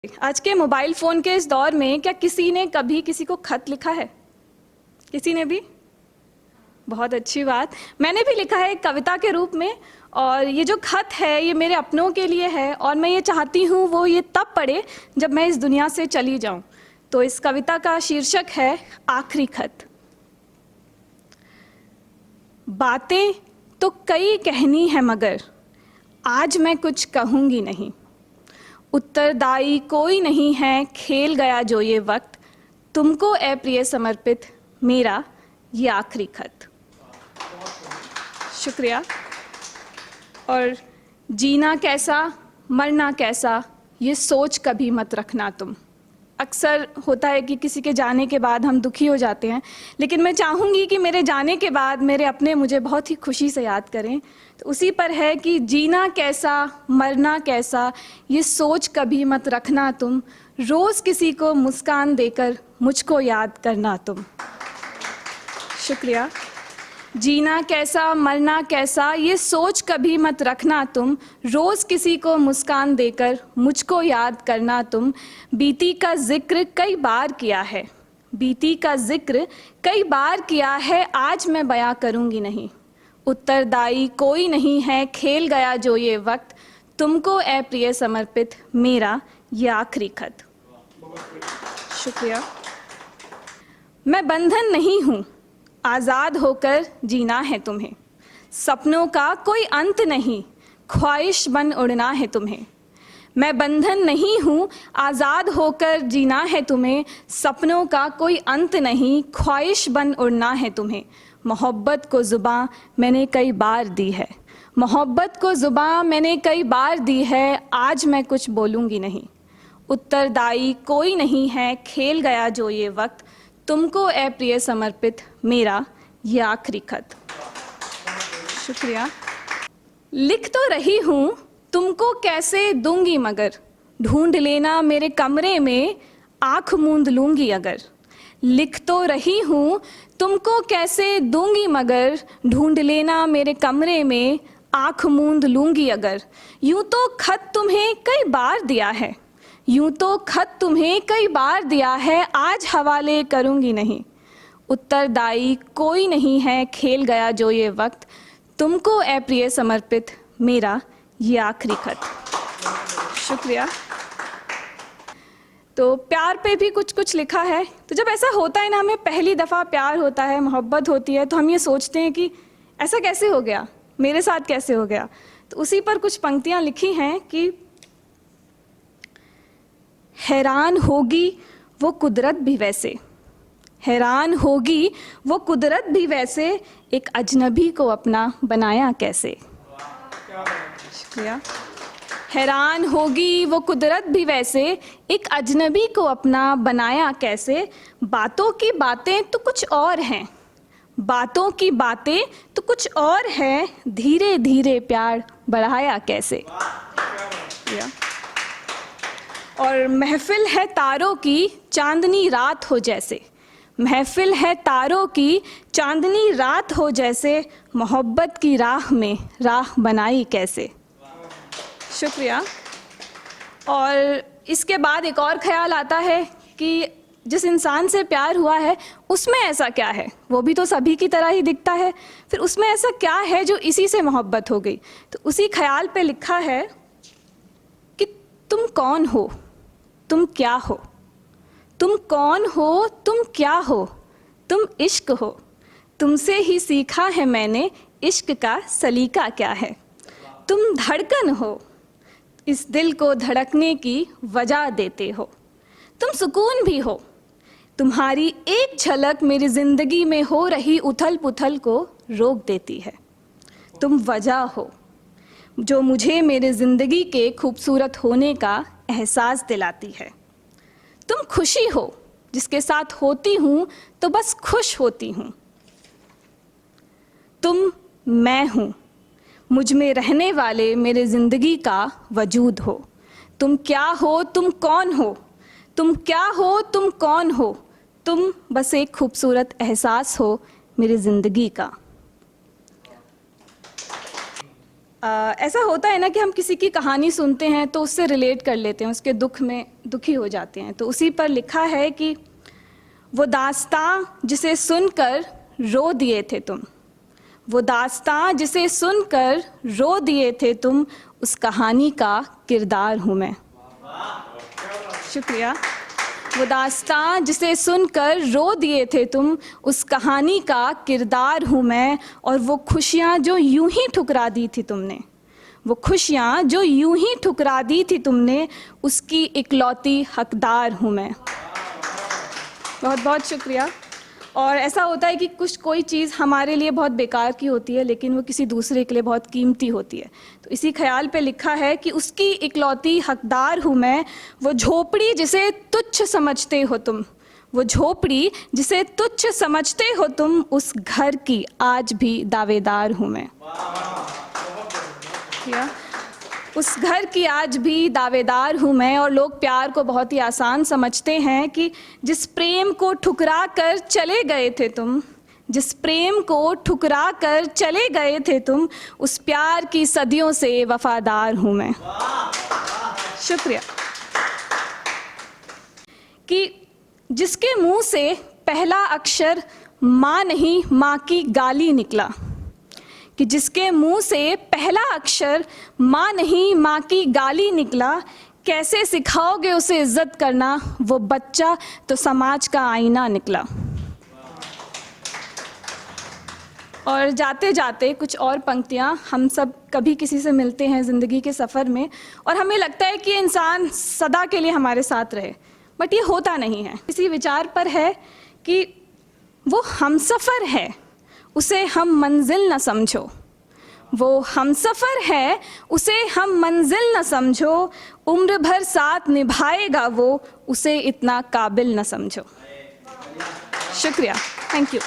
आज के mobile phone के इस दौर में क्या किसी ने कभी किसी को खत लिखा है? किसी ने भी? बहुत अच्छी बात। मैंने भी लिखा है एक कविता के रूप में, और ये जो खत है ये मेरे अपनों के लिए है, और मैं ये चाहती हूँ वो ये तब पढ़े जब मैं इस दुनिया से चली जाऊँ। तो इस कविता का शीर्षक है आखिरी खत। बातें तो कई कहनी है मगर आज मैं कुछ कहूँगी नहीं। उत्तरदायी कोई नहीं है, खेल गया जो ये वक्त, तुमको ए प्रिय समर्पित मेरा ये आखिरी खत। शुक्रिया। और जीना कैसा मरना कैसा ये सोच कभी मत रखना तुम। अक्सर होता है कि किसी के जाने के बाद हम दुखी हो जाते हैं, लेकिन मैं चाहूँगी कि मेरे जाने के बाद मेरे अपने मुझे बहुत ही खुशी से याद करें। तो उसी पर है कि जीना कैसा मरना कैसा ये सोच कभी मत रखना तुम, रोज़ किसी को मुस्कान देकर मुझको याद करना तुम। शुक्रिया। जीना कैसा मरना कैसा ये सोच कभी मत रखना तुम, रोज़ किसी को मुस्कान देकर मुझको याद करना तुम। बीती का जिक्र कई बार किया है, बीती का जिक्र कई बार किया है, आज मैं बयां करूँगी नहीं। उत्तरदायी कोई नहीं है, खेल गया जो ये वक्त, तुमको ए प्रिय समर्पित मेरा ये आखिरी खत। शुक्रिया। मैं बंधन नहीं हूँ, आज़ाद होकर जीना है तुम्हें। सपनों का कोई अंत नहीं, ख्वाहिश बन उड़ना है तुम्हें। मैं बंधन नहीं हूँ, आज़ाद होकर जीना है तुम्हें। सपनों का कोई अंत नहीं, ख्वाहिश बन उड़ना है तुम्हें। मोहब्बत को ज़ुबां मैंने कई बार दी है, मोहब्बत को ज़ुबां मैंने कई बार दी है, आज मैं कुछ बोलूँगी नहीं। उत्तरदायी कोई नहीं है, खेल गया जो ये वक्त, तुमको ए प्रिय समर्पित मेरा ये आखिरी खत। शुक्रिया। लिख तो रही हूँ तुमको कैसे दूंगी मगर, ढूंढ लेना मेरे कमरे में आँख मूंद लूँगी अगर। लिख तो रही हूँ तुमको कैसे दूंगी मगर, ढूंढ लेना मेरे कमरे में आँख मूंद लूँगी अगर। यूँ तो खत तुम्हें कई बार दिया है, यूँ तो खत तुम्हें कई बार दिया है, आज हवाले करूँगी नहीं। उत्तरदायी कोई नहीं है, खेल गया जो ये वक्त, तुमको ए प्रिय समर्पित मेरा ये आखिरी खत। शुक्रिया। तो प्यार पे भी कुछ कुछ लिखा है। तो जब ऐसा होता है ना, हमें पहली दफ़ा प्यार होता है, मोहब्बत होती है, तो हम ये सोचते हैं कि ऐसा कैसे हो गया, मेरे साथ कैसे हो गया। तो उसी पर कुछ पंक्तियाँ लिखी हैं कि हैरान होगी वो कुदरत भी वैसे, हैरान होगी वो कुदरत भी वैसे, एक अजनबी को अपना बनाया कैसे। शुक्रिया। हैरान होगी वो कुदरत भी वैसे, एक अजनबी को अपना बनाया कैसे। बातों की बातें तो कुछ और हैं, बातों की बातें तो कुछ और हैं, धीरे धीरे प्यार बढ़ाया कैसे। और महफिल है तारों की चांदनी रात हो जैसे, महफिल है तारों की चांदनी रात हो जैसे, मोहब्बत की राह में राह बनाई कैसे। शुक्रिया। और इसके बाद एक और ख्याल आता है कि जिस इंसान से प्यार हुआ है उसमें ऐसा क्या है, वो भी तो सभी की तरह ही दिखता है, फिर उसमें ऐसा क्या है जो इसी से मोहब्बत हो गई। तो उसी ख्याल पे लिखा है कि तुम कौन हो, तुम क्या हो, तुम कौन हो, तुम क्या हो, तुम इश्क हो, तुमसे ही सीखा है मैंने इश्क का सलीका क्या है। तुम धड़कन हो, इस दिल को धड़कने की वजह देते हो। तुम सुकून भी हो, तुम्हारी एक झलक मेरी ज़िंदगी में हो रही उथल पुथल को रोक देती है। तुम वजह हो जो मुझे मेरे ज़िंदगी के खूबसूरत होने का एहसास दिलाती है। तुम खुशी हो, जिसके साथ होती हूँ तो बस खुश होती हूँ। तुम मैं हूँ, मुझ में रहने वाले मेरे ज़िंदगी का वजूद हो। तुम क्या हो, तुम कौन हो, तुम क्या हो, तुम कौन हो, तुम बस एक खूबसूरत एहसास हो मेरी ज़िंदगी का। ऐसा होता है ना कि हम किसी की कहानी सुनते हैं तो उससे रिलेट कर लेते हैं, उसके दुख में दुखी हो जाते हैं। तो उसी पर लिखा है कि वो दास्तां जिसे सुनकर रो दिए थे तुम, वो दास्तां जिसे सुनकर रो दिए थे तुम, उस कहानी का किरदार हूँ मैं। शुक्रिया। वो दास्तां जिसे सुनकर रो दिए थे तुम, उस कहानी का किरदार हूँ मैं। और वो खुशियाँ जो यूं ही ठुकरा दी थी तुमने, वो खुशियाँ जो यूं ही ठुकरा दी थी तुमने, उसकी इकलौती हकदार हूँ मैं। बहुत बहुत शुक्रिया। और ऐसा होता है कि कोई चीज़ हमारे लिए बहुत बेकार की होती है, लेकिन वो किसी दूसरे के लिए बहुत कीमती होती है। तो इसी ख्याल पे लिखा है कि उसकी इकलौती हकदार हूँ मैं। वो झोपड़ी जिसे तुच्छ समझते हो तुम, वो झोपड़ी जिसे तुच्छ समझते हो तुम, उस घर की आज भी दावेदार हूँ मैं। उस घर की आज भी दावेदार हूँ मैं। और लोग प्यार को बहुत ही आसान समझते हैं कि जिस प्रेम को ठुकरा कर चले गए थे तुम, जिस प्रेम को ठुकरा कर चले गए थे तुम, उस प्यार की सदियों से वफादार हूँ मैं। शुक्रिया। कि जिसके मुंह से पहला अक्षर माँ नहीं माँ की गाली निकला, कि जिसके मुंह से पहला अक्षर माँ नहीं माँ की गाली निकला, कैसे सिखाओगे उसे इज्जत करना, वो बच्चा तो समाज का आईना निकला। और जाते जाते कुछ और पंक्तियाँ। हम सब कभी किसी से मिलते हैं ज़िंदगी के सफ़र में और हमें लगता है कि इंसान सदा के लिए हमारे साथ रहे, बट ये होता नहीं है। इसी विचार पर है कि वो हमसफ़र है, उसे हम मंजिल न समझो, वो हमसफ़र है, उसे हम मंजिल न समझो, उम्र भर साथ निभाएगा वो, उसे इतना काबिल न समझो। शुक्रिया। Thank you.